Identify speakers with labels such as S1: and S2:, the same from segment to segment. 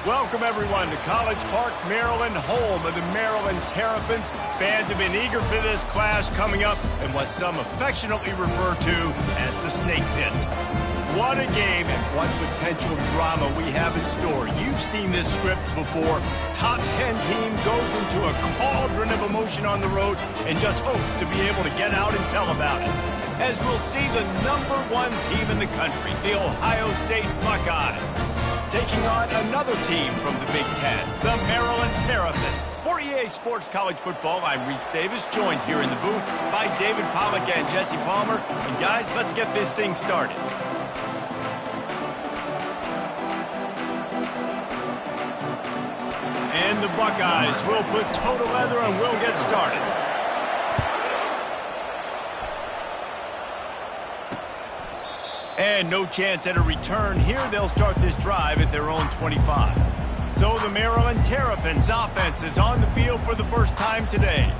S1: Welcome, everyone, to College Park, Maryland, home of the Maryland Terrapins. Fans have been eager for this clash coming up in what some affectionately refer to as the Snake Pit. What a game and what potential drama we have in store. You've seen this script before. Top 10 team goes into a cauldron of emotion on the road and just hopes to be able to get out and tell about it. As we'll see the #1 team in the country, the Ohio State Buckeyes, taking on another team from the Big Ten, the Maryland Terrapins. For EA Sports College Football, I'm Reese Davis, joined here in the booth by David Pollack and Jesse Palmer. And guys, let's get this thing started. And the Buckeyes will put toe to leather and we'll get started. And no chance at a return here. They'll start this drive at their own 25. So the Maryland Terrapins offense is on the field for the first time today.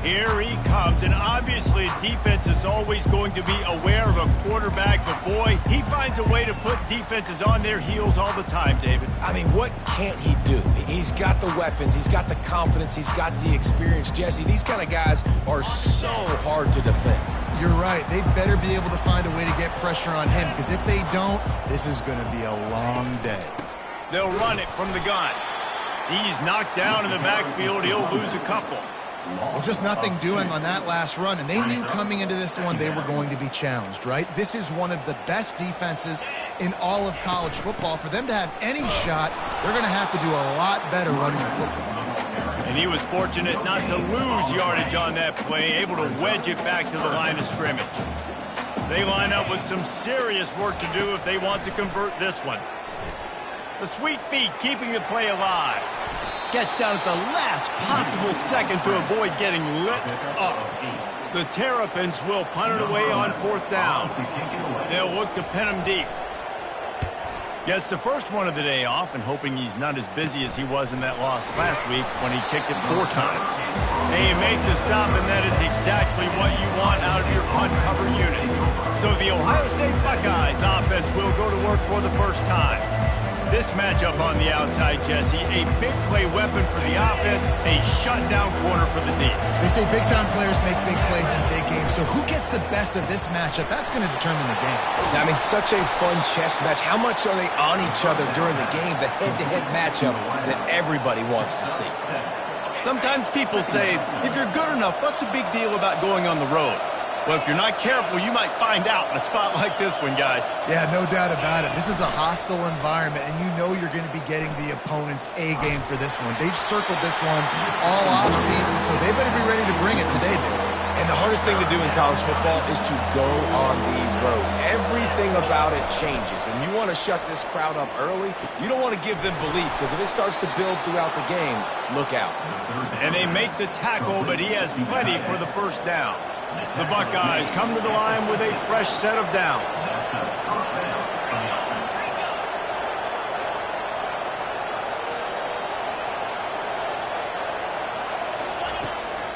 S1: Here he comes, and obviously defense is always going to be aware of a quarterback, but boy, he finds a way to put defenses on their heels all the time, David.
S2: I mean, what can't he do? He's got the weapons, he's got the confidence, he's got the experience. Jesse, these kind of guys are so hard to defend.
S3: You're right. They better be able to find a way to get pressure on him, because if they don't, this is going to be a long day.
S1: They'll run it from the gun. He's knocked down in the backfield. He'll lose a couple.
S3: Well, just nothing doing on that last run, and they knew coming into this one they were going to be challenged, right? This is one of the best defenses in all of college football. For them to have any shot, they're going to have to do a lot better running the football.
S1: And he was fortunate not to lose yardage on that play, able to wedge it back to the line of scrimmage. They line up with some serious work to do if they want to convert this one. The sweet feet keeping the play alive. Gets down at the last possible second to avoid getting lit up. The Terrapins will punt it away on 4th down. They'll look to pin him deep. Gets the first one of the day off, and hoping he's not as busy as he was in that loss last week when he kicked it 4 times. They make the stop, and that is exactly what you want out of your punt cover unit. So the Ohio State Buckeyes offense will go to work for the first time. This matchup on the outside, Jesse, a big play weapon for the offense, a shutdown corner for the D.
S3: They say big-time players make big plays in big games, so who gets the best of this matchup? That's going to determine the game.
S2: I mean, such a fun chess match. How much are they on each other during the game, the head-to-head matchup that everybody wants to see?
S1: Sometimes people say, if you're good enough, what's the big deal about going on the road? Well, if you're not careful, you might find out in a spot like this one, guys.
S3: Yeah, no doubt about it. This is a hostile environment, and you know you're going to be getting the opponent's A-game for this one. They've circled this one all off-season, so they better be ready to bring it today, David.
S2: And the hardest thing to do in college football is to go on the road. Everything about it changes, and you want to shut this crowd up early. You don't want to give them belief, because if it starts to build throughout the game, look out.
S1: And they make the tackle, but he has plenty for the first down. The Buckeyes come to the line with a fresh set of downs.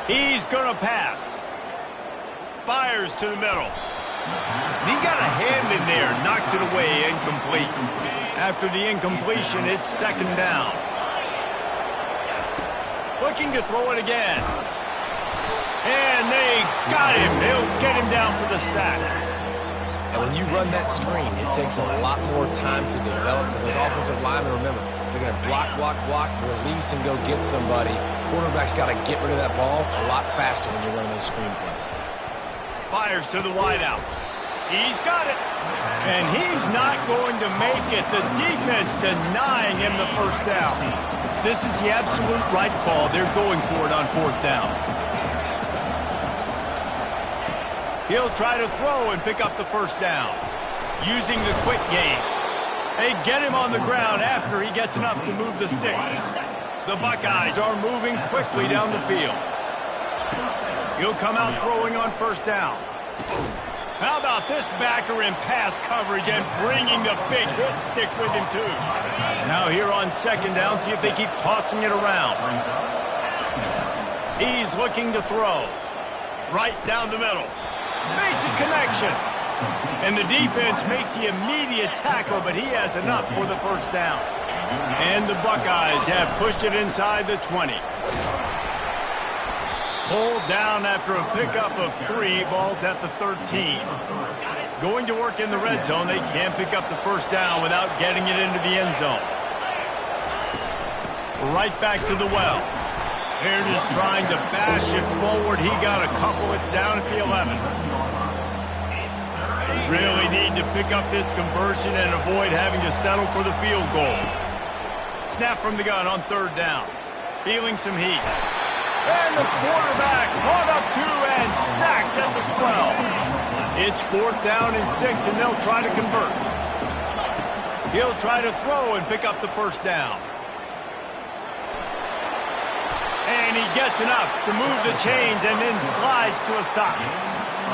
S1: He's going to pass. Fires to the middle. He got a hand in there, knocks it away, incomplete. After the incompletion, it's 2nd down. Looking to throw it again. And they got him. They'll get him down for the sack.
S2: And when you run that screen, it takes a lot more time to develop because those offensive linemen, remember, they're going to block, release, and go get somebody. Quarterback's got to get rid of that ball a lot faster when you're running those screen plays.
S1: Fires to the wideout. He's got it. And he's not going to make it. The defense denying him the first down. This is the absolute right call. They're going for it on 4th down. He'll try to throw and pick up the first down. Using the quick game. They get him on the ground after he gets enough to move the sticks. The Buckeyes are moving quickly down the field. He'll come out throwing on 1st down. How about this backer in pass coverage and bringing the big hit stick with him too. Now here on 2nd down, see if they keep tossing it around. He's looking to throw. Right down the middle. Makes a connection. And the defense makes the immediate tackle, but he has enough for the first down. And the Buckeyes have pushed it inside the 20. Pulled down after a pickup of 3, balls at the 13. Going to work in the red zone, they can't pick up the first down without getting it into the end zone. Right back to the well. Here it is trying to bash it forward. He got a couple. It's down at the 11. Really need to pick up this conversion and avoid having to settle for the field goal. Snap from the gun on 3rd down. Feeling some heat. And the quarterback caught up to and sacked at the 12. It's 4th down and 6, and they'll try to convert. He'll try to throw and pick up the first down. And he gets enough to move the chains and then slides to a stop.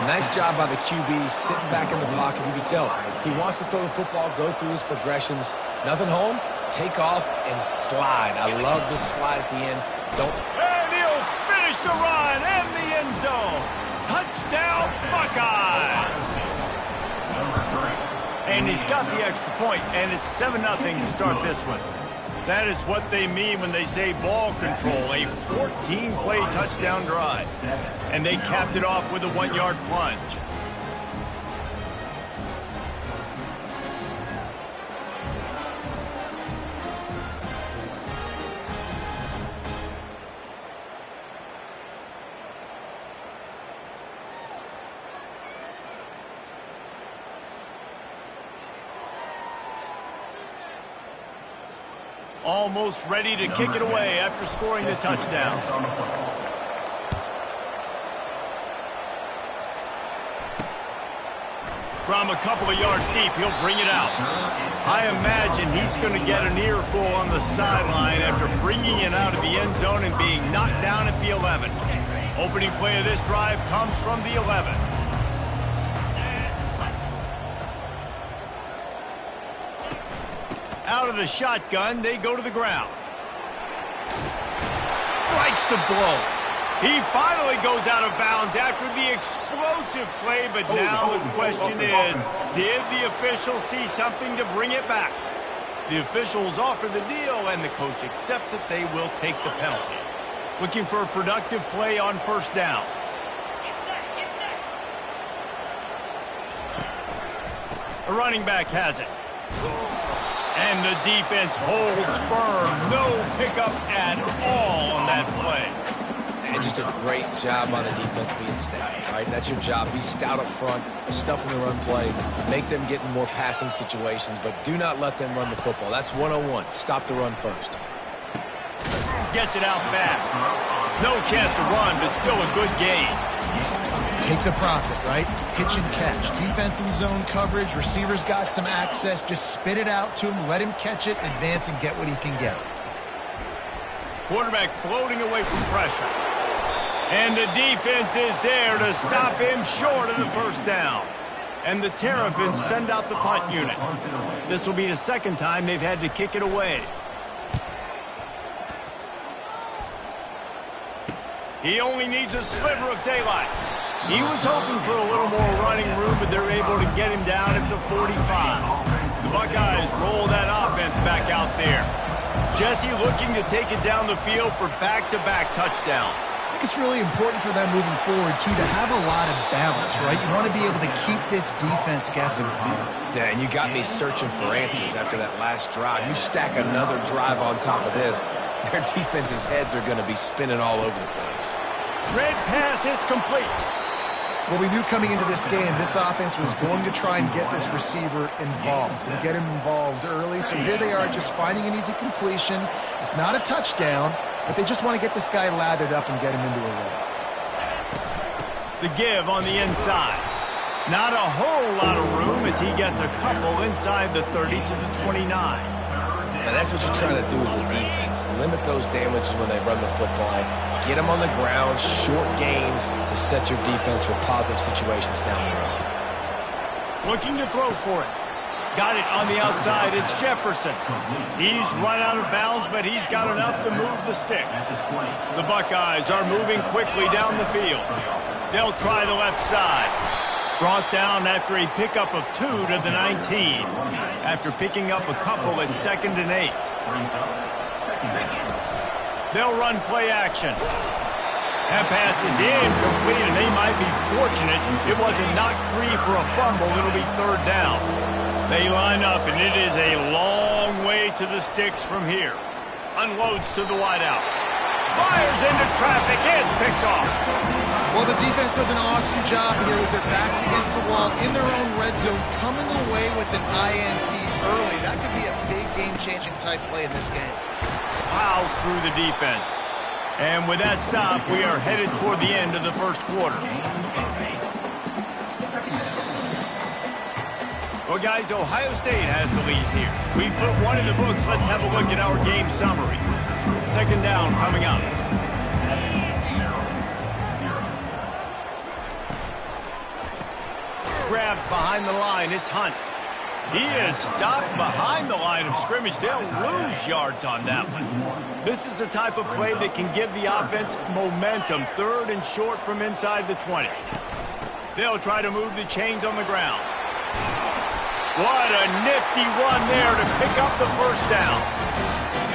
S2: Nice job by the QB, sitting back in the pocket. You can tell he wants to throw the football, go through his progressions. Nothing home, take off and slide. I love this slide at the end.
S1: And he'll finish the run in the end zone. Touchdown, Buckeyes! And he's got the extra point, and it's 7-0 to start this one. That is what they mean when they say ball control, a 14-play touchdown drive. And they capped it off with a 1-yard plunge. Almost ready to kick it away after scoring the touchdown. From a couple of yards deep, he'll bring it out. I imagine he's going to get an earful on the sideline after bringing it out of the end zone and being knocked down at the 11. Opening play of this drive comes from the 11. Out of the shotgun, they go to the ground. Strikes the blow. He finally goes out of bounds after the explosive play, but now the question is, did the official see something to bring it back? The officials offer the deal, and the coach accepts it. They will take the penalty. Looking for a productive play on 1st down. A running back has it. And the defense holds firm. No pickup at all on that play.
S2: And just a great job on the defense being stout, right? That's your job. Be stout up front, stuff in the run play, make them get in more passing situations, but do not let them run the football. That's 101. Stop the run first.
S1: Gets it out fast. No chance to run, but still a good gain.
S3: Take the profit, right? Pitch and catch. Defense in zone coverage. Receivers got some access. Just spit it out to him. Let him catch it, advance, and get what he can get.
S1: Quarterback floating away from pressure. And the defense is there to stop him short of the first down. And the Terrapins send out the punt unit. This will be the 2nd time they've had to kick it away. He only needs a sliver of daylight. He was hoping for a little more running room, but they're able to get him down at the 45. The Buckeyes roll that offense back out there. Jesse looking to take it down the field for back-to-back touchdowns.
S3: I think it's really important for them moving forward, too, to have a lot of balance, right? You want to be able to keep this defense guessing, Colin.
S2: Yeah, and you got me searching for answers after that last drive. You stack another drive on top of this, their defense's heads are going to be spinning all over the place.
S1: Red pass, it's complete.
S3: Well, we knew coming into this game, this offense was going to try and get this receiver involved and get him involved early. So here they are just finding an easy completion. It's not a touchdown, but they just want to get this guy lathered up and get him into a rhythm.
S1: The give on the inside. Not a whole lot of room as he gets a couple inside the 30 to the 29.
S2: Now that's what you're trying to do as a defense. Limit those damages when they run the football. Get them on the ground, short gains to set your defense for positive situations down the road.
S1: Looking to throw for it. Got it on the outside. It's Jefferson. He's run out of bounds, but he's got enough to move the sticks. The Buckeyes are moving quickly down the field. They'll try the left side. Brought down after a pickup of 2 to the 19. After picking up a couple at 2nd and 8. They'll run play action. That pass is incomplete, and they might be fortunate it wasn't knocked free for a fumble. It'll be 3rd down. They line up, and it is a long way to the sticks from here. Unloads to the wideout. Fires into traffic. It's picked off.
S3: Well, the defense does an awesome job here with their backs against the wall in their own red zone, coming away with an INT early. That could be a big game-changing type play in this game.
S1: Plows through the defense. And with that stop, we are headed toward the end of the first quarter. Well, guys, Ohio State has the lead here. We put one in the books. Let's have a look at our game summary. 2nd down coming up. Grabbed behind the line. It's Hunt. He is stopped behind the line of scrimmage. They'll lose yards on that one. This is the type of play that can give the offense momentum. 3rd and short from inside the 20. They'll try to move the chains on the ground. What a nifty run there to pick up the 1st down.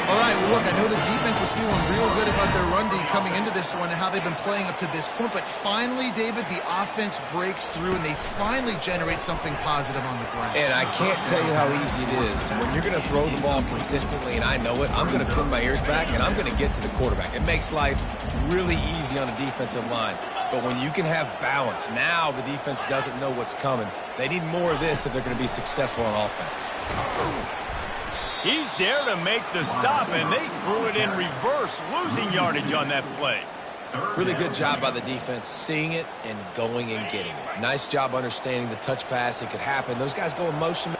S3: All right, well, look, I know the defense was feeling real good about their run D coming into this one and how they've been playing up to this point, but finally, David, the offense breaks through and they finally generate something positive on the ground.
S2: And I can't tell you how easy it is. When you're going to throw the ball consistently, and I know it, I'm going to pin my ears back and I'm going to get to the quarterback. It makes life really easy on the defensive line. But when you can have balance, now the defense doesn't know what's coming. They need more of this if they're going to be successful on offense.
S1: He's there to make the stop, and they threw it in reverse, losing yardage on that play.
S2: Really good job by the defense, seeing it and going and getting it. Nice job understanding the touch pass. It could happen. Those guys go in motion.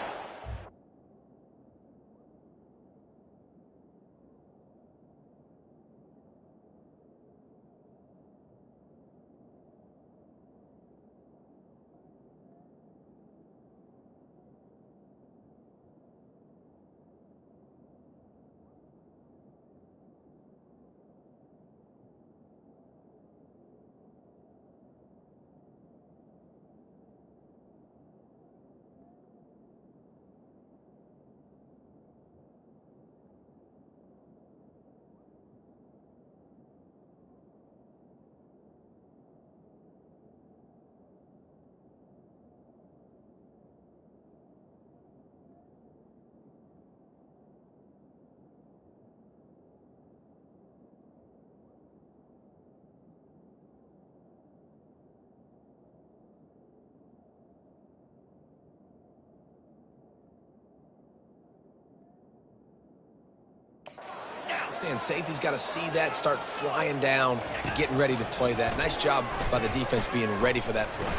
S2: And safety's got to see that, start flying down, getting ready to play that. Nice job by the defense being ready for that play.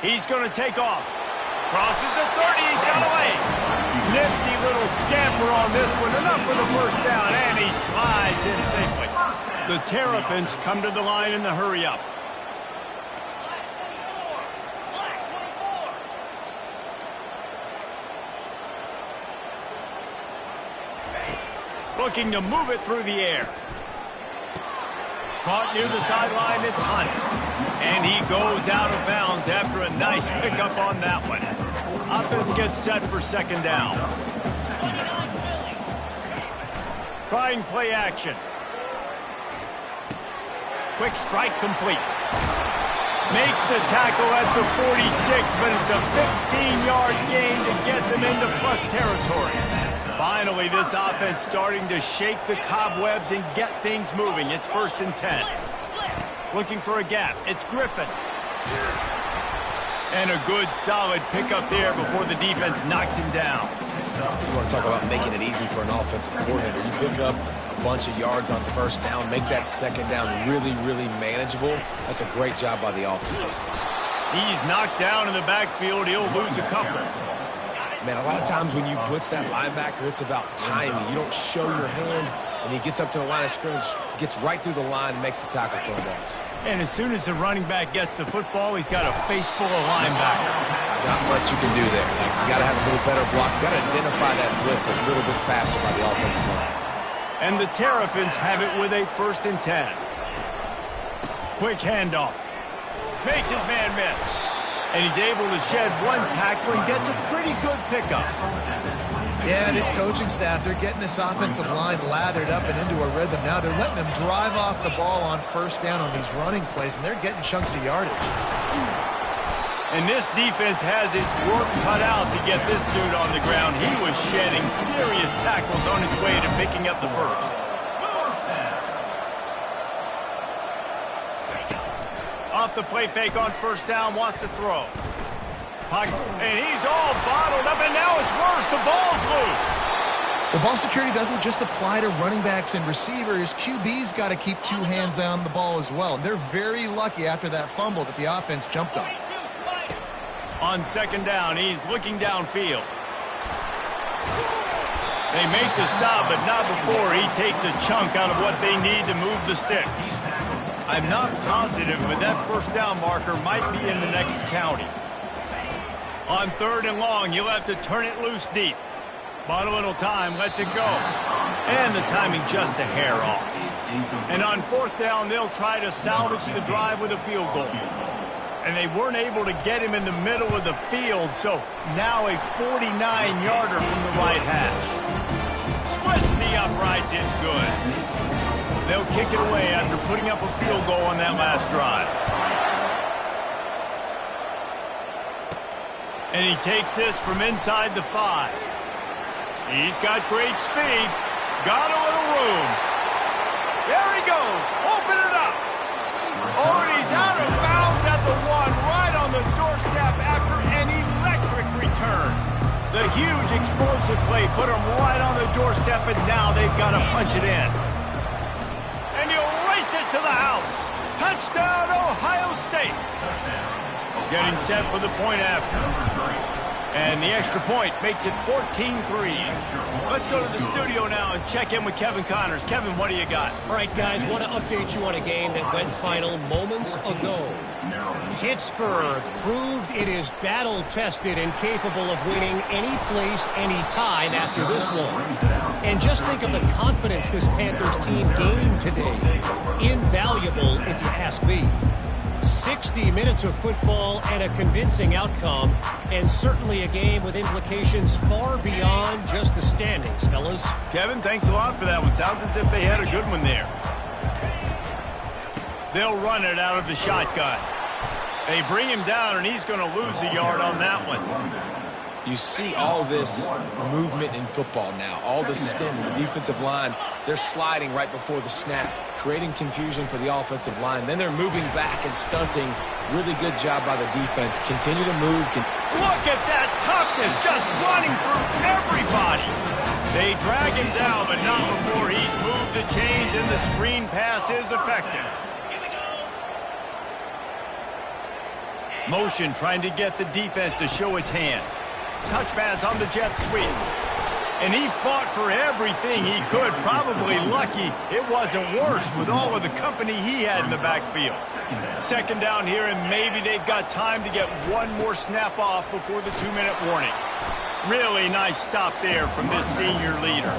S1: He's going to take off. Crosses the 30. He's got away. Nifty little scamper on this one. Enough for the 1st down, and he slides in safely. The Terrapins come to the line in the hurry-up. Looking to move it through the air. Caught near the sideline, it's Hunt. And he goes out of bounds after a nice pickup on that one. Offense gets set for 2nd down. Trying play action. Quick strike complete. Makes the tackle at the 46, but it's a 15-yard gain to get them into plus territory. Finally, this offense starting to shake the cobwebs and get things moving. It's 1st and 10. Looking for a gap. It's Griffin. And a good, solid pickup there before the defense knocks him down.
S2: You want to talk about making it easy for an offensive coordinator. You pick up a bunch of yards on 1st down, make that 2nd down really, really manageable. That's a great job by the offense.
S1: He's knocked down in the backfield. He'll lose a couple.
S2: Man, a lot of times when you blitz that linebacker, it's about timing. You don't show your hand, and he gets up to the line of scrimmage, gets right through the line, and makes the tackle for a loss.
S1: And as soon as the running back gets the football, he's got a face full of linebacker.
S2: Not much you can do there. You got to have a little better block. You got to identify that blitz a little bit faster by the offensive line.
S1: And the Terrapins have it with a 1st and 10. Quick handoff. Makes his man miss. And he's able to shed one tackle and gets a pretty good pickup.
S3: Yeah, this coaching staff, they're getting this offensive line lathered up and into a rhythm now. They're letting them drive off the ball on first down on these running plays, and they're getting chunks of yardage.
S1: And this defense has its work cut out to get this dude on the ground. He was shedding serious tackles on his way to picking up the first. Off the play fake on first down, wants to throw. And he's all bottled up, and now it's worse. The ball's loose.
S3: Well, ball security doesn't just apply to running backs and receivers. QB's got to keep two hands on the ball as well. And they're very lucky after that fumble that the offense jumped on.
S1: On second down, he's looking downfield. They make the stop, but not before he takes a chunk out of what they need to move the sticks. I'm not positive, but that first down marker might be in the next county. On third and long, you'll have to turn it loose deep. Bought a little time, lets it go. And the timing just a hair off. And on fourth down, they'll try to salvage the drive with a field goal. And they weren't able to get him in the middle of the field, so now a 49-yarder from the right hash. Splits the uprights, it's good. They'll kick it away after putting up a field goal on that last drive. And he takes this from inside the 5. He's got great speed. Got a little room. There he goes. Open it up. Oh, and he's out of bounds at the 1, right on the doorstep after an electric return. The huge explosive play put him right on the doorstep, and now they've got to punch it in. And he'll race it to the house. Touchdown, Ohio State. Getting set for the point after. And the extra point makes it 14-3. Let's go to the studio now and check in with Kevin Connors. Kevin, what do you got?
S4: All right, guys, want to update you on a game that went final moments ago. Pittsburgh proved it is battle-tested and capable of winning any place, any time after this one. And just think of the confidence this Panthers team gained today. Invaluable, if you ask me. 60 minutes of football and a convincing outcome, and certainly a game with implications far beyond just the standings, fellas.
S1: Kevin, thanks a lot for that one. Sounds as if they had a good one there. They'll run it out of the shotgun. They bring him down, and he's going to lose a yard on that one.
S2: You see all this movement in football now, all the stem in the defensive line. They're sliding right before the snap, creating confusion for the offensive line. Then they're moving back and stunting. Really good job by the defense. Continue to move.
S1: Look at that toughness, just running through everybody. They drag him down, but not before he's moved the chains, and the screen pass is effective. Motion trying to get the defense to show his hand. Touch pass on the jet sweep. And he fought for everything he could. Probably lucky it wasn't worse with all of the company he had in the backfield. Second down here, and maybe they've got time to get one more snap off before the 2-minute warning. Really nice stop there from this senior leader.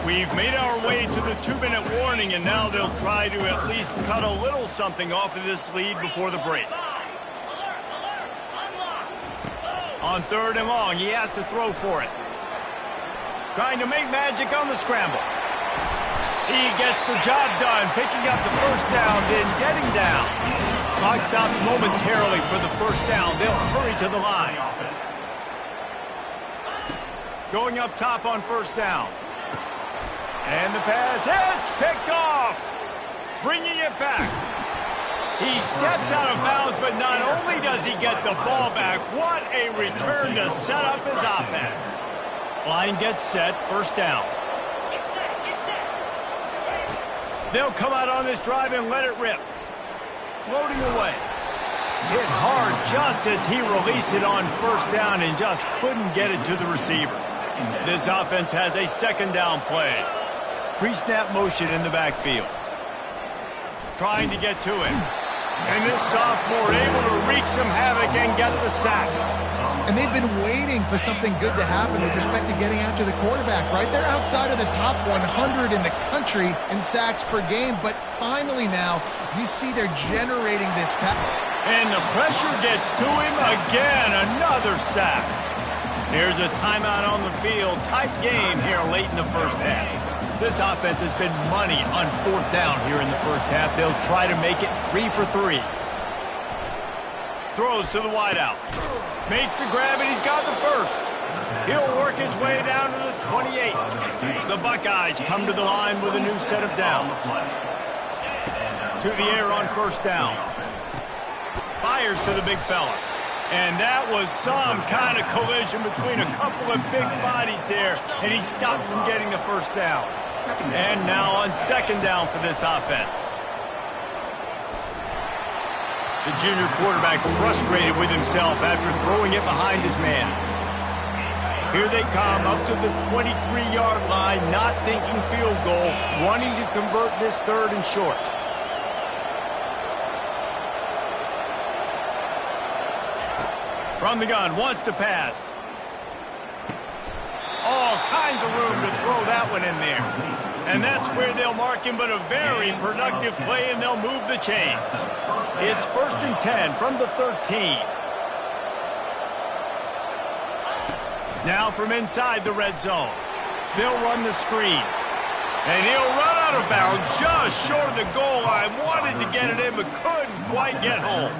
S1: We've made our way to the 2-minute warning, and now they'll try to at least cut a little something off of this lead before the break. On third and long, he has to throw for it. Trying to make magic on the scramble. He gets the job done, picking up the first down, then getting down. Clock stops momentarily for the first down. They'll hurry to the line. Going up top on first down. And the pass hits, picked off. Bringing it back. He steps out of bounds, but not only does he get the ball back, what a return to set up his offense. Line gets set, first down. They'll come out on this drive and let it rip. Floating away. Hit hard just as he released it on first down and just couldn't get it to the receiver. This offense has a second down play. Pre-snap motion in the backfield. Trying to get to it. And this sophomore able to wreak some havoc and get the sack.
S3: And they've been waiting for something good to happen with respect to getting after the quarterback, right? They're outside of the top 100 in the country in sacks per game, but finally now you see they're generating this pass.
S1: And the pressure gets to him again. Another sack. Here's a timeout on the field. Tight game here late in the first half. This offense has been money on fourth down here in the first half. They'll try to make it 3 for 3. Throws to the wideout. Makes the grab, and he's got the first. He'll work his way down to the 28. The Buckeyes come to the line with a new set of downs. To the air on first down. Fires to the big fella. And that was some kind of collision between a couple of big bodies there, and he stopped from getting the first down. And now on second down for this offense. The junior quarterback frustrated with himself after throwing it behind his man. Here they come up to the 23-yard line, not thinking field goal, wanting to convert this third and short. From the gun, wants to pass. All kinds of room to throw that one in there. And that's where they'll mark him, but a very productive play, and they'll move the chains. It's 1st and 10 from the 13. Now from inside the red zone. They'll run the screen. And he'll run out of bounds just short of the goal line. Wanted to get it in, but couldn't quite get home.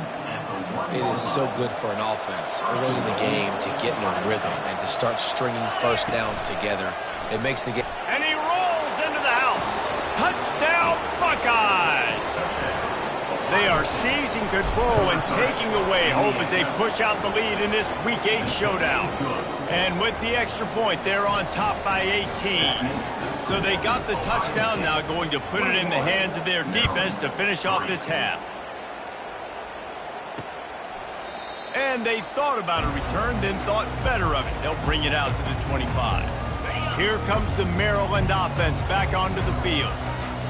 S2: It is so good for an offense early in the game to get in a rhythm and to start stringing first downs together. It makes the game.
S1: And he rolls into the house. Touchdown, Buckeyes! They are seizing control and taking away hope as they push out the lead in this Week 8 showdown. And with the extra point, they're on top by 18. So they got the touchdown, now going to put it in the hands of their defense to finish off this half. And they thought about a return, then thought better of it. They'll bring it out to the 25. Here comes the Maryland offense back onto the field.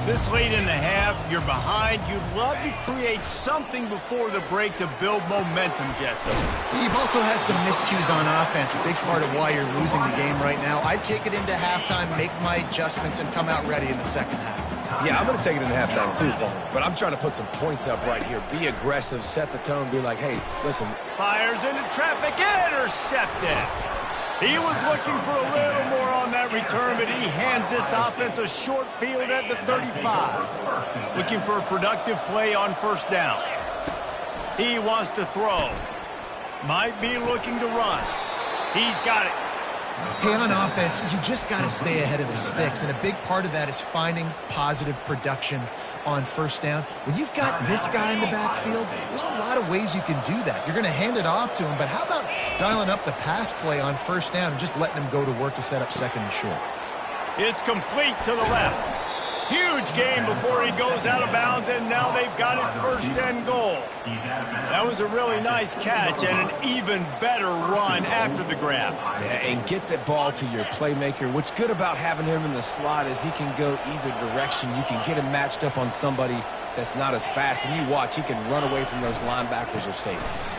S1: This late in the half, you're behind. You'd love to create something before the break to build momentum, Jesse.
S3: You've also had some miscues on offense, a big part of why you're losing the game right now. I'd take it into halftime, make my adjustments, and come out ready in the second half.
S2: Yeah, I'm going to take it into halftime too, Paul. But I'm trying to put some points up right here. Be aggressive, set the tone, be like, hey, listen.
S1: Fires into traffic, intercepted. He was looking for a little more on that return, but he hands this offense a short field at the 35. Looking for a productive play on first down. He wants to throw. Might be looking to run. He's got it.
S3: Hey, on offense, you just got to stay ahead of the sticks, and a big part of that is finding positive production on first down. When you've got this guy in the backfield, there's a lot of ways you can do that. You're going to hand it off to him, but how about dialing up the pass play on first down and just letting him go to work to set up second and short?
S1: It's complete to the left. Huge game before he goes out of bounds, and now they've got it 1st and goal. That was a really nice catch and an even better run after the grab.
S2: Yeah, and get that ball to your playmaker. What's good about having him in the slot is he can go either direction. You can get him matched up on somebody that's not as fast, and you watch, he can run away from those linebackers or safeties.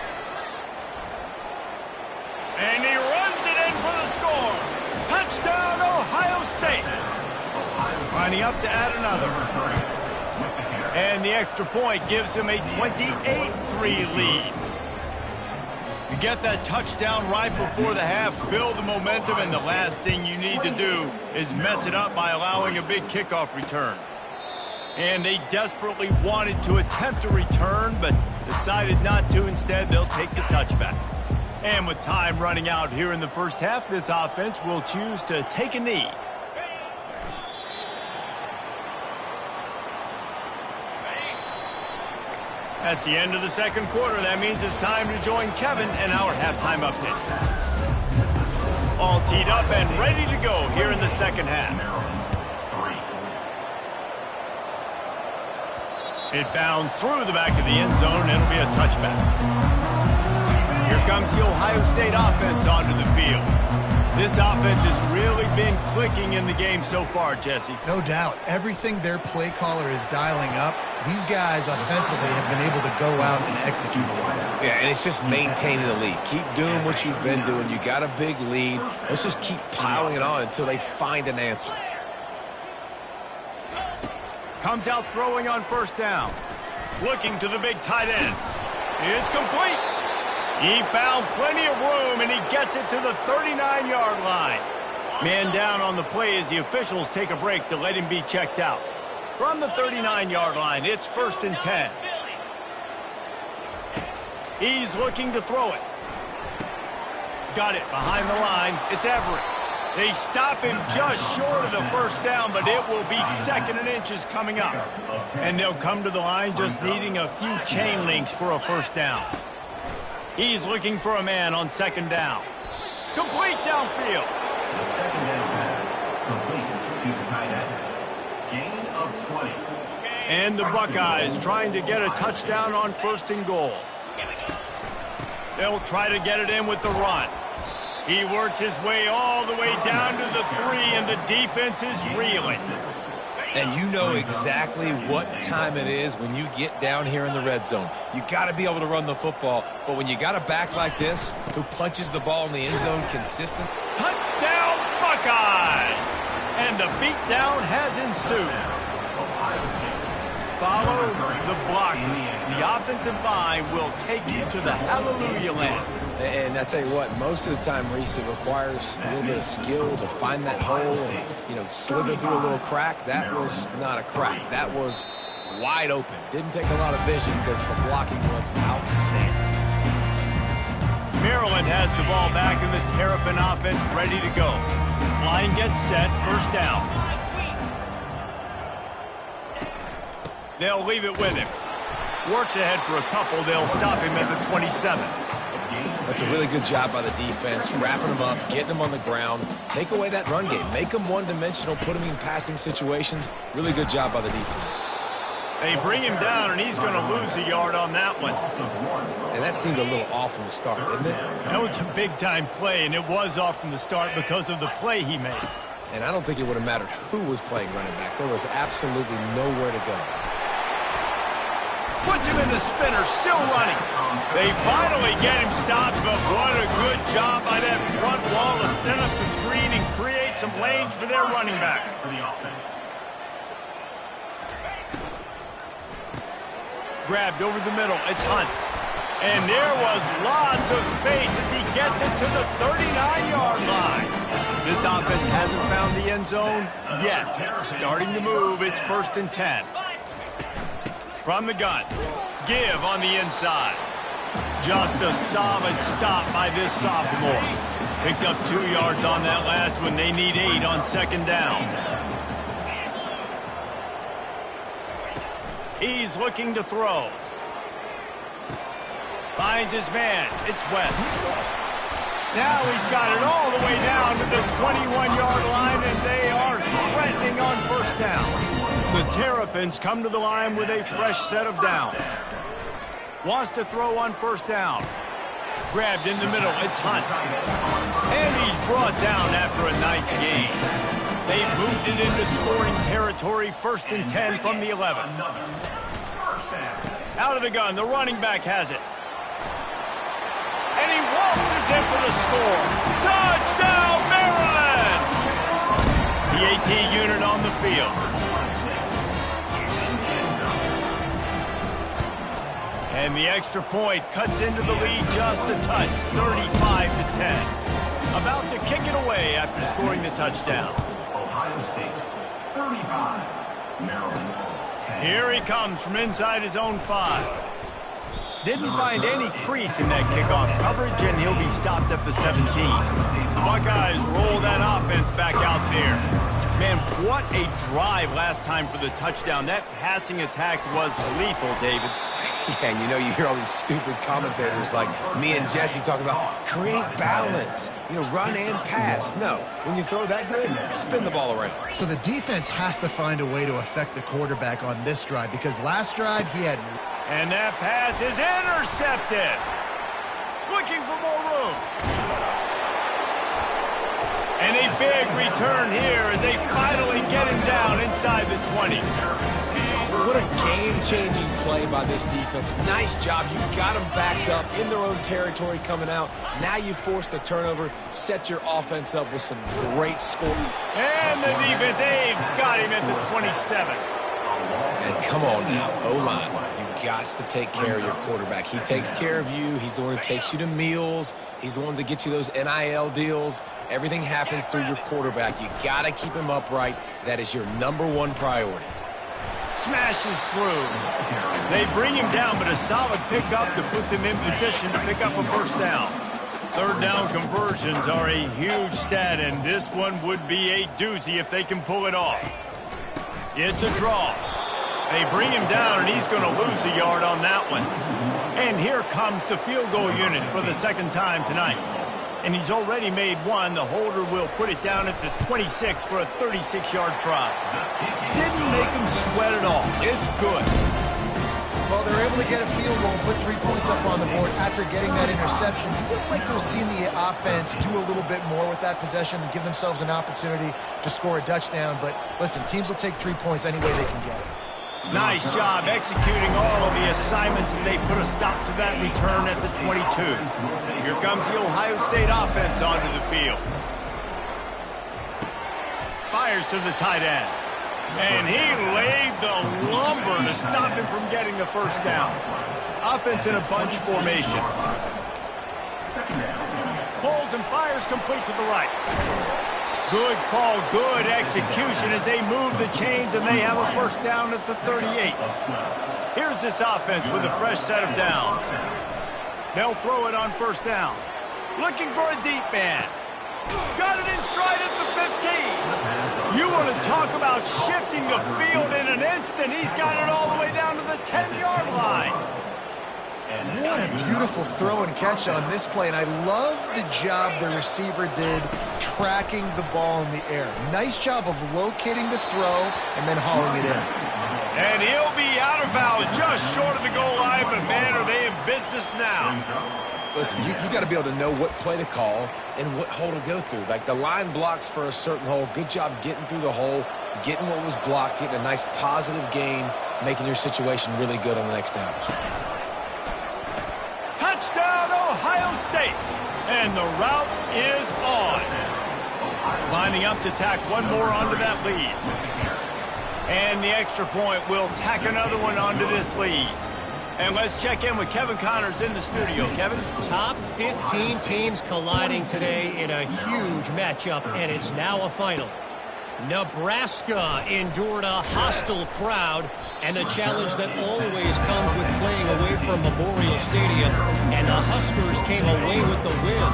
S1: And he runs it in for the score. Touchdown, Ohio State. Lining up to add another. And the extra point gives him a 28-3 lead. You get that touchdown right before the half, build the momentum, and the last thing you need to do is mess it up by allowing a big kickoff return. And they desperately wanted to attempt a return, but decided not to. Instead, they'll take the touchback. And with time running out here in the first half, this offense will choose to take a knee. That's the end of the second quarter. That means it's time to join Kevin in our halftime update. All teed up and ready to go here in the second half. It bounds through the back of the end zone, and it'll be a touchback. Here comes the Ohio State offense onto the field. This offense has really been clicking in the game so far, Jesse.
S3: No doubt. Everything their play caller is dialing up, these guys offensively have been able to go out and execute.
S2: Yeah, and it's just maintaining the lead. Keep doing what you've been doing. You got a big lead. Let's just keep piling it on until they find an answer.
S1: Comes out throwing on first down. Looking to the big tight end. It's complete. He found plenty of room, and he gets it to the 39-yard line. Man down on the play as the officials take a break to let him be checked out. From the 39-yard line, it's 1st and 10. He's looking to throw it. Got it behind the line. It's Everett. They stop him just short of the first down, but it will be 2nd and inches coming up. And they'll come to the line just needing a few chain links for a first down. He's looking for a man on 2nd down. Complete downfield.
S5: The 2nd down pass complete to the tight end. Gain of 20.
S1: And the Buckeyes trying to get a touchdown on 1st and goal. They'll try to get it in with the run. He works his way all the way down to the 3, and the defense is reeling.
S2: And you know exactly what time it is when you get down here in the red zone. You got to be able to run the football, but when you got a back like this who punches the ball in the end zone consistent.
S1: Touchdown, Buckeyes! And the beatdown has ensued. Follow the blockers. The offensive line will take you to the hallelujah land.
S2: And I tell you what, most of the time, Reese, it requires a little bit of skill to find that hole and, slither through a little crack. That was not a crack. That was wide open. Didn't take a lot of vision because the blocking was outstanding.
S1: Maryland has the ball back, and the Terrapin offense ready to go. Line gets set, 1st down. They'll leave it with him. Works ahead for a couple. They'll stop him at the 27.
S2: That's a really good job by the defense, wrapping them up, getting them on the ground. Take away that run game. Make them one-dimensional, put them in passing situations. Really good job by the defense.
S1: They bring him down, and he's going to lose a yard on that one.
S2: And that seemed a little off from the start, didn't it?
S1: That was a big-time play, and it was off from the start because of the play he made.
S2: And I don't think it would have mattered who was playing running back. There was absolutely nowhere to go.
S1: Puts him in the spinner, still running. They finally get him stopped, but what a good job by that front wall to set up the screen and create some lanes for their running back. Grabbed over the middle, it's Hunt. And there was lots of space as he gets it to the 39-yard line. This offense hasn't found the end zone yet. Starting to move, it's 1st and 10. From the gun, give on the inside. Just a solid stop by this sophomore. Picked up 2 yards on that last one. They need 8 on 2nd down. He's looking to throw. Finds his man. It's West. Now he's got it all the way down to the 21-yard line, and they are threatening on 1st down. The Terrapins come to the line with a fresh set of downs. Wants to throw on 1st down. Grabbed in the middle, it's Hunt. And he's brought down after a nice gain. They've moved it into scoring territory, 1st and 10 from the 11. Out of the gun, the running back has it. And he waltzes in for the score. Touchdown, Maryland! The AT unit on the field. And the extra point cuts into the lead just a touch, 35-10. About to kick it away after scoring the touchdown.
S5: Ohio State, 35. Maryland, 10.
S1: Here he comes from inside his own 5. Didn't find any crease in that kickoff coverage, and he'll be stopped at the 17. The Buckeyes roll that offense back out there. Man, what a drive last time for the touchdown. That passing attack was lethal, David.
S2: Yeah, and you hear all these stupid commentators like me and Jesse talking about create balance, run and pass. No, when you throw that good, spin the ball around.
S3: So the defense has to find a way to affect the quarterback on this drive, because last drive he had...
S1: And that pass is intercepted. looking for more room. And a big return here as they finally get him down inside the 20.
S2: What a game-changing play by this defense. Nice job. You got them backed up in their own territory coming out. Now you force the turnover, set your offense up with some great scoring.
S1: And the defense, they've got him at the 27.
S2: And come on now, O-line. You got to take care of your quarterback. He takes care of you. He's the one who takes you to meals. He's the one that gets you those NIL deals. Everything happens through your quarterback. You got to keep him upright. That is your #1 priority.
S1: Smashes through. They bring him down, but a solid pickup to put them in position to pick up a first down. Third down conversions are a huge stat, and this one would be a doozy if they can pull it off. It's a draw. They bring him down, and he's going to lose a yard on that one. And here comes the field goal unit for the second time tonight. And he's already made one. The holder will put it down at the 26 for a 36-yard try. Didn't make him sweat at all. It's good.
S3: Well, they're able to get a field goal, put 3 points up on the board after getting that interception. You would like to have seen the offense do a little bit more with that possession and give themselves an opportunity to score a touchdown. But listen, teams will take 3 points any way they can get it.
S1: Nice job executing all of the assignments as they put a stop to that return at the 22. Here comes the Ohio State offense onto the field. Fires to the tight end. And he laid the lumber to stop him from getting the first down. Offense in a bunch formation. Pulls and fires complete to the right. Good call, good execution as they move the chains and they have a first down at the 38. Here's this offense with a fresh set of downs. They'll throw it on first down. Looking for a deep man. Got it in stride at the 15. You want to talk about shifting the field in an instant. He's got it all the way down to the 10-yard line.
S3: What a beautiful throw and catch on this play, and I love the job the receiver did tracking the ball in the air. Nice job of locating the throw and then hauling it in.
S1: And he'll be out of bounds just short of the goal line, but man, are they in business now.
S2: Listen, you got to be able to know what play to call and what hole to go through. Like the line blocks for a certain hole. Good job getting through the hole, getting what was blocked, getting a nice positive gain, making your situation really good on the next down.
S1: Touchdown, Ohio State. And the route is on. Lining up to tack one more onto that lead. And the extra point will tack another one onto this lead. And let's check in with Kevin Connors in the studio. Kevin?
S4: Top 15 teams colliding today in a huge matchup, and it's now a final. Nebraska endured a hostile crowd and the challenge that always comes with playing away from Memorial Stadium, and the Huskers came away with the win.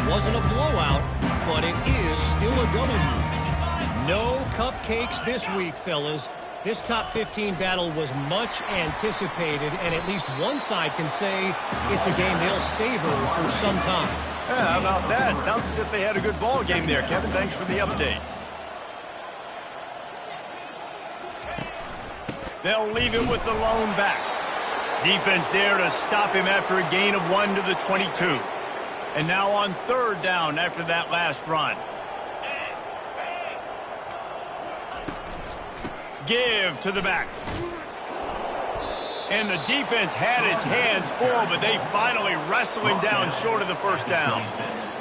S4: It wasn't a blowout, but it is still a W. No cupcakes this week, fellas. This top 15 battle was much anticipated, and at least one side can say it's a game they'll savor for some time.
S1: Yeah, how about that? Sounds as if they had a good ball game there, Kevin. Thanks for the update. They'll leave it with the lone back. Defense there to stop him after a gain of 1 to the 22. And now on third down after that last run. Give to the back. And the defense had its hands full, but they finally wrestle him down short of the first down.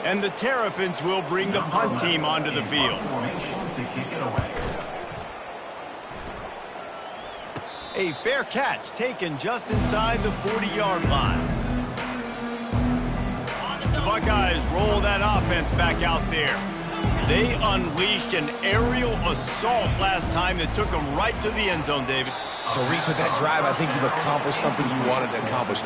S1: And the Terrapins will bring the punt team onto the field. A fair catch taken just inside the 40-yard line. The Buckeyes roll that offense back out there. They unleashed an aerial assault last time that took them right to the end zone, David.
S2: So, Reese, with that drive, I think you've accomplished something you wanted to accomplish.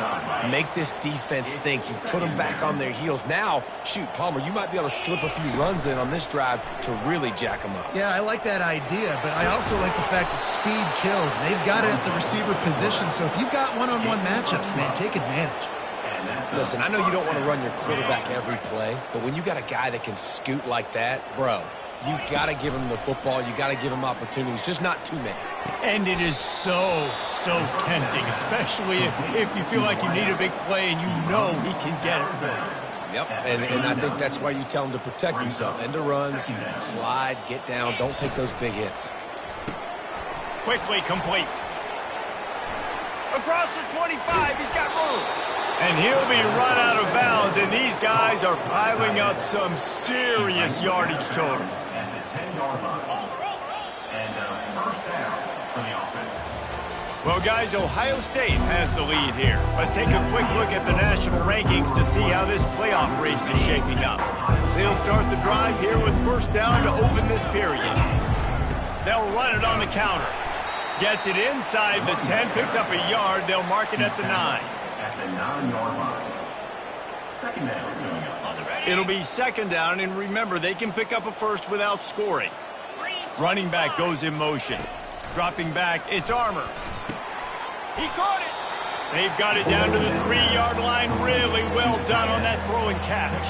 S2: Make this defense think. You put them back on their heels. Now, shoot, Palmer, you might be able to slip a few runs in on this drive to really jack them up.
S3: Yeah, I like that idea, but I also like the fact that speed kills. They've got it at the receiver position, so if you've got one-on-one matchups, man, take advantage.
S2: Listen, I know you don't want to run your quarterback every play, but when you got a guy that can scoot like that, bro, You got to give him the football. You got to give him opportunities, just not too many.
S1: And it is so tempting, especially if you feel like you need a big play and you know he can get it for you.
S2: Yep, and I think that's why you tell him to protect himself. End of runs, slide, get down, don't take those big hits.
S1: Quickly complete. Across the 25, he's got room. And he'll be run out of bounds, and these guys are piling up some serious yardage totals.
S5: At the 10-yard line. And first down for the offense.
S1: Well, guys, Ohio State has the lead here. Let's take a quick look at the national rankings to see how this playoff race is shaping up. They'll start the drive here with first down to open this period. They'll run it on the counter. Gets it inside the 10, picks up a yard. They'll mark it at the 9.
S5: At the 9-yard line. Second down coming up.
S1: It'll be second down, and remember, they can pick up a first without scoring. Running back goes in motion. Dropping back, it's Armour. He caught it. They've got it down to the 3-yard line. Really well done on that throw and catch.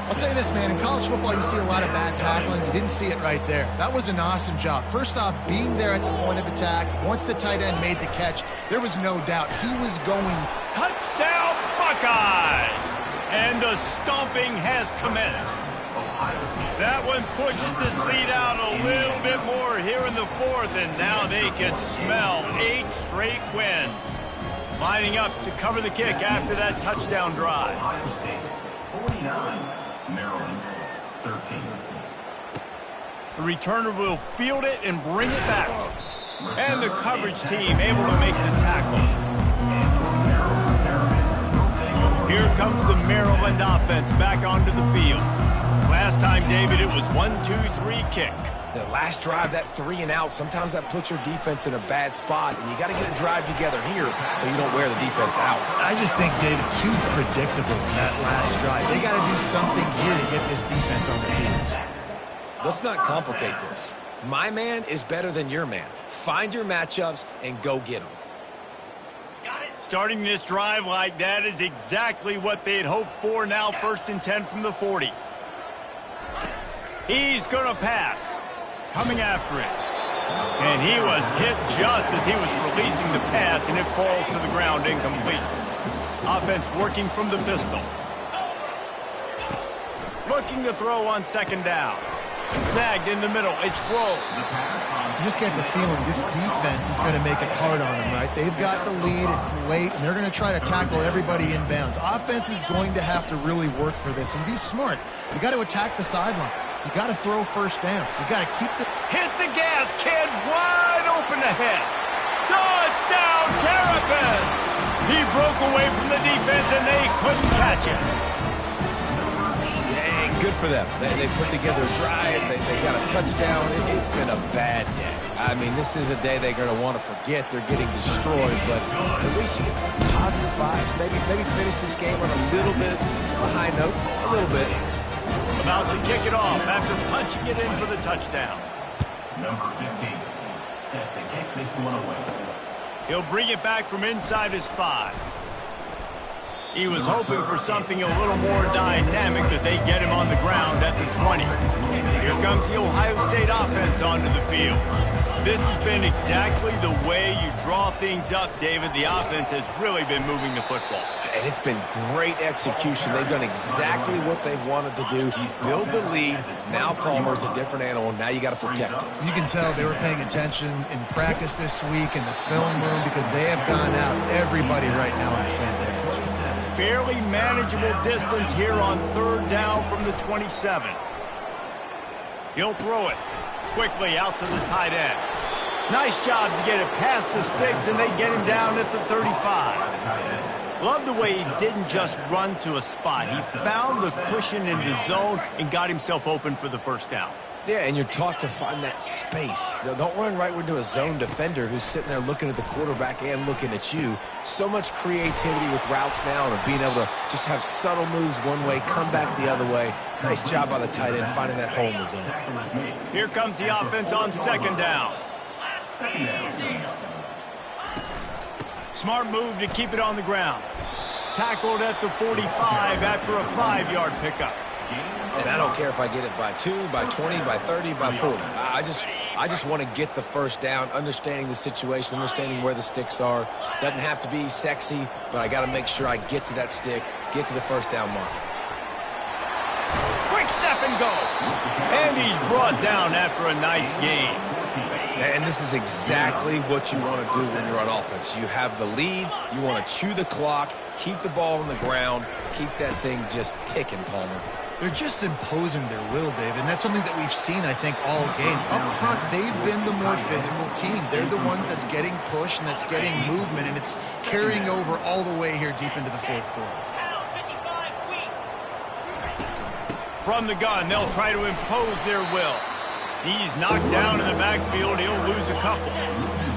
S3: I'll say this, man. In college football, you see a lot of bad tackling. You didn't see it right there. That was an awesome job. First off, being there at the point of attack. Once the tight end made the catch, there was no doubt he was going.
S1: Touchdown, Buckeyes! And the stomping has commenced. That one pushes this lead out a little bit more here in the fourth, and now they can smell 8 straight wins. Lining up to cover the kick after that touchdown drive.
S5: Ohio State 49, Maryland 13.
S1: The returner will field it and bring it back. And the coverage team able to make the tackle. Here comes the Maryland offense back onto the field. Last time, David, it was 1-2-3 kick.
S2: The last drive, that 3 and out, sometimes that puts your defense in a bad spot, and you got to get a drive together here so you don't wear the defense out.
S3: I just think, David, too predictable that last drive. They got to do something here to get this defense on their heels.
S2: Let's not complicate this. My man is better than your man. Find your matchups and go get them.
S1: Starting this drive like that is exactly what they had hoped for. Now first and 10 from the 40. He's going to pass. Coming after it. And he was hit just as he was releasing the pass, and it falls to the ground incomplete. Offense working from the pistol. Looking to throw on second down. Snagged in the middle. It's Rowe.
S3: You just get the feeling this defense is going to make it hard on them, right? They've got the lead. It's late, and they're going to try to tackle everybody inbounds. Offense is going to have to really work for this and be smart. You got to attack the sidelines. You got to throw first downs. You got to keep the...
S1: Hit the gas, kid. Wide open ahead. Touchdown, Terrapins. He broke away from the defense, and they couldn't catch him.
S2: Good for them. They put together a drive. They got a touchdown. It's been a bad day. I mean, this is a day they're going to want to forget. They're getting destroyed, but at least you get some positive vibes. Maybe finish this game on a little bit of a high note. A little bit.
S1: About to kick it off after punching it in for the touchdown.
S5: Number 15, set to kick this one away.
S1: He'll bring it back from inside his 5. He was hoping for something a little more dynamic, that they get him on the ground at the 20. Here comes the Ohio State offense onto the field. This has been exactly the way you draw things up, David. The offense has really been moving the football.
S2: And it's been great execution. They've done exactly what they've wanted to do. Build the lead. Now Palmer's a different animal. Now you got to protect it.
S3: You can tell they were paying attention in practice this week in the film room because they have gone out everybody right now on the same page.
S1: Fairly manageable distance here on third down from the 27. He'll throw it quickly out to the tight end. Nice job to get it past the sticks, and they get him down at the 35. Love the way he didn't just run to a spot. He found the cushion in the zone and got himself open for the first down.
S2: Yeah, and you're taught to find that space. Don't run right into a zone defender who's sitting there looking at the quarterback and looking at you. So much creativity with routes now and being able to just have subtle moves one way, come back the other way. Nice job by the tight end finding that hole in the zone.
S1: Here comes the offense on second down. Smart move to keep it on the ground. Tackled at the 45 after a 5-yard pickup.
S2: And I don't care if I get it by 2, by 20, by 30, by 40. I just want to get the first down, understanding the situation, understanding where the sticks are. Doesn't have to be sexy, but I got to make sure I get to that stick, get to the first down mark.
S1: Quick step and go. And he's brought down after a nice gain.
S2: And this is exactly what you want to do when you're on offense. You have the lead, you want to chew the clock, keep the ball on the ground, keep that thing just ticking, Palmer.
S3: They're just imposing their will, David, and that's something that we've seen, I think, all game. Up front, they've been the more physical team. They're the ones that's getting pushed and that's getting movement, and it's carrying over all the way here deep into the fourth quarter.
S1: From the gun, they'll try to impose their will. He's knocked down in the backfield. He'll lose a couple.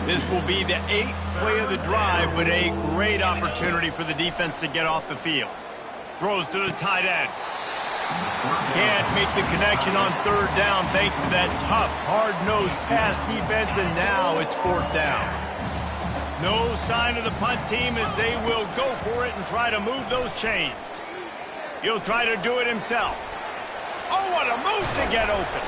S1: This will be the 8th play of the drive, but a great opportunity for the defense to get off the field. Throws to the tight end. Can't make the connection on 3rd down thanks to that tough, hard-nosed pass defense, and now it's 4th down. No sign of the punt team as they will go for it and try to move those chains. He'll try to do it himself. Oh, what a move to get open.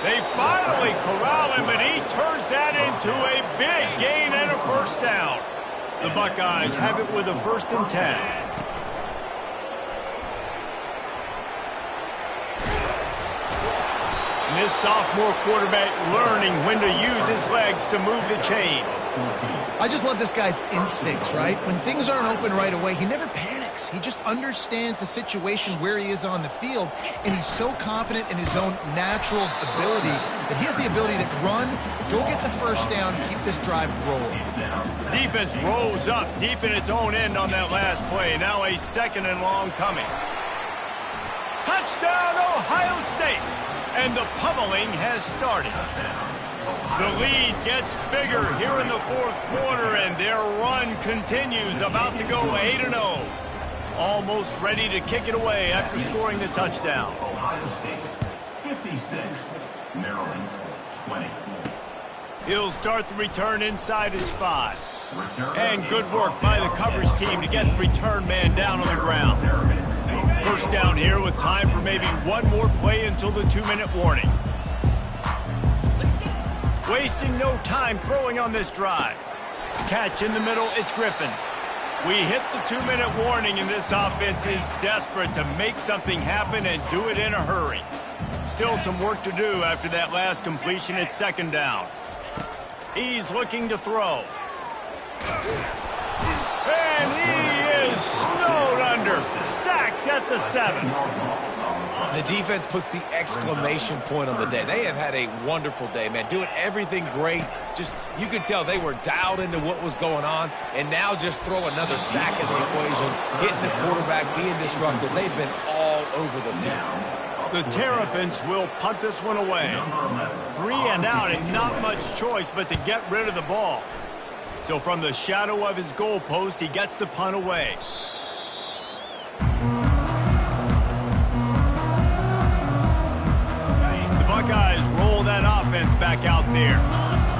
S1: They finally corral him, and he turns that into a big gain and a first down. The Buckeyes have it with a 1st and 10. This sophomore quarterback learning when to use his legs to move the chains.
S3: I just love this guy's instincts, right? When things aren't open right away, he never panics. He just understands the situation where he is on the field, and he's so confident in his own natural ability that he has the ability to run, go get the first down, keep this drive rolling.
S1: Defense rolls up deep in its own end on that last play. Now a 2nd and long coming. Touchdown, Ohio State! And the pummeling has started. The lead gets bigger here in the 4th quarter, and their run continues, about to go 8-0. Almost ready to kick it away after scoring the touchdown.
S5: Ohio State 56, Maryland 20.
S1: He'll start the return inside his 5. And good work by the coverage team to get the return man down on the ground. First down here with time for maybe one more play until the 2-minute warning. Wasting no time throwing on this drive. Catch in the middle, it's Griffin. We hit the 2-minute warning, and this offense is desperate to make something happen and do it in a hurry. Still some work to do after that last completion at 2nd down. He's looking to throw. And he is snowed under, sacked at the 7.
S2: The defense puts the exclamation point on the day. They have had a wonderful day, man, doing everything great. Just, you could tell they were dialed into what was going on, and now just throw another sack in the equation, hitting the quarterback, being disrupted. They've been all over the field.
S1: The Terrapins will punt this one away. 3 and out, and not much choice but to get rid of the ball. So from the shadow of his goalpost, he gets the punt away. The Buckeyes roll that offense back out there.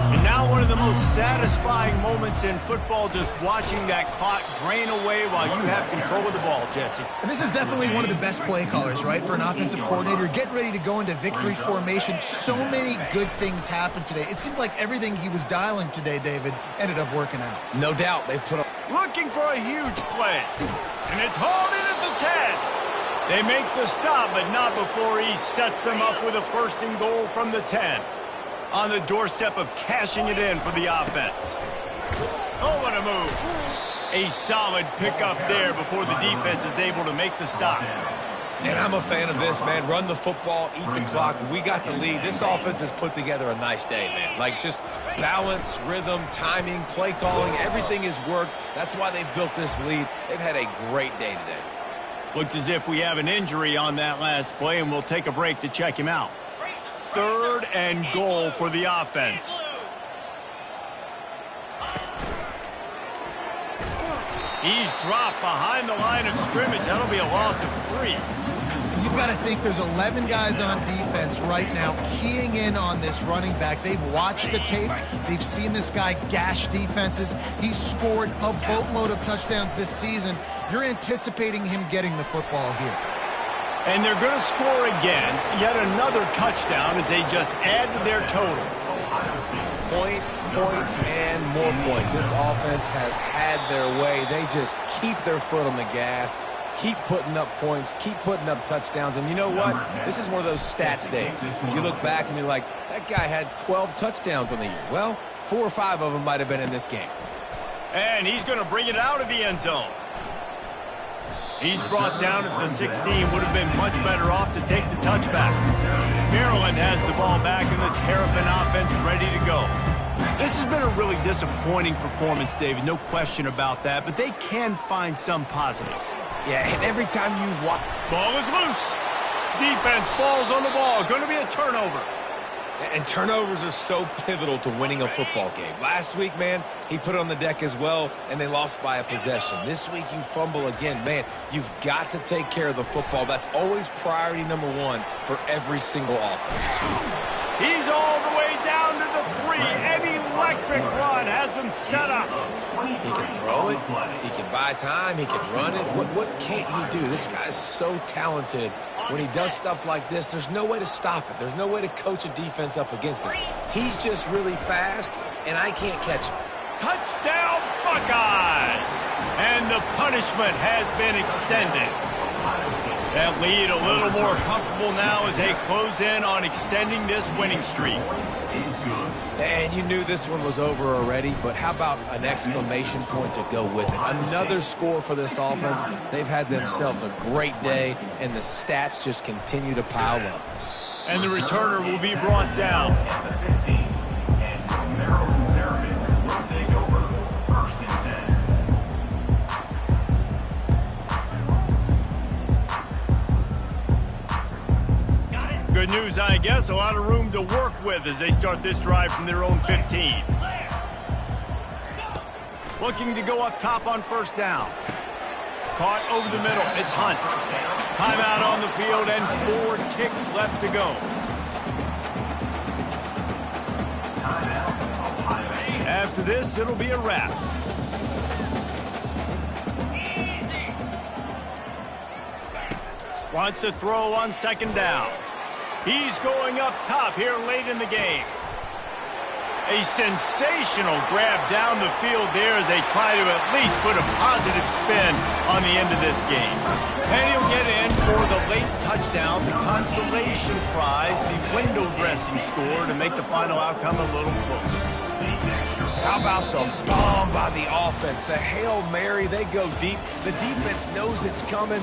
S1: And now one of the most satisfying moments in football, just watching that clock drain away while you have control of the ball, Jesse.
S3: And this is definitely one of the best play callers, right, for an offensive coordinator. Getting ready to go into victory formation. So many good things happened today. It seemed like everything he was dialing today, David, ended up working out.
S2: No doubt they've put up.
S1: Looking for a huge play. And it's hauled in at the 10. They make the stop, but not before he sets them up with a 1st and goal from the 10. On the doorstep of cashing it in for the offense. Oh, what a move. A solid pickup there before the defense is able to make the stop.
S2: And I'm a fan of this, man. Run the football, eat the clock. We got the lead. This offense has put together a nice day, man. Like, just balance, rhythm, timing, play calling, everything has worked. That's why they've built this lead. They've had a great day today.
S1: Looks as if we have an injury on that last play, and we'll take a break to check him out. 3rd and goal for the offense. He's dropped behind the line of scrimmage. That'll be a loss of 3.
S3: You've got to think there's 11 guys on defense right now keying in on this running back. They've watched the tape. They've seen this guy gash defenses. He's scored a boatload of touchdowns this season. You're anticipating him getting the football here.
S1: And they're going to score again, yet another touchdown as they just add to their total.
S2: Points, points, and more points. This offense has had their way. They just keep their foot on the gas, keep putting up points, keep putting up touchdowns. And you know what? This is one of those stats days. You look back and you're like, that guy had 12 touchdowns on the year. Well, 4 or 5 of them might have been in this game.
S1: And he's going to bring it out of the end zone. He's brought down at the 16. Would have been much better off to take the touchback. Maryland has the ball back and the Terrapin offense ready to go. This has been a really disappointing performance, David. No question about that. But they can find some positives.
S2: Yeah, and every time you watch...
S1: Ball is loose. Defense falls on the ball. Going to be a turnover.
S2: And turnovers are so pivotal to winning a football game. Last week, man, he put it on the deck as well, and they lost by a possession. This week, you fumble again. Man, you've got to take care of the football. That's always priority number 1 for every single offense.
S1: He's all the way down to the 3. An electric run has him set up.
S2: He can throw it. He can buy time. He can run it. What can't he do? This guy's so talented. When he does stuff like this, there's no way to stop it. There's no way to coach a defense up against this. He's just really fast, and I can't catch him.
S1: Touchdown, Buckeyes! And the punishment has been extended. That lead a little more comfortable now as they close in on extending this winning streak.
S2: And you knew this one was over already, but how about an exclamation point to go with it? Another score for this offense. They've had themselves a great day, and the stats just continue to pile up.
S1: And the returner will be brought down.
S5: And Maryland Terrapins will take over 1st and 10.
S1: Good news, I guess. A lot of room to work with as they start this drive from their own 15. Looking to go up top on 1st down. Caught over the middle. It's Hunt. Timeout on the field and 4 ticks left to go. After this, it'll be a wrap. Wants to throw on 2nd down. He's going up top here late in the game. A sensational grab down the field there as they try to at least put a positive spin on the end of this game. And he'll get in for the late touchdown, the consolation prize, the window dressing score to make the final outcome a little closer.
S2: How about the bomb by the offense? The Hail Mary, they go deep. The defense knows it's coming.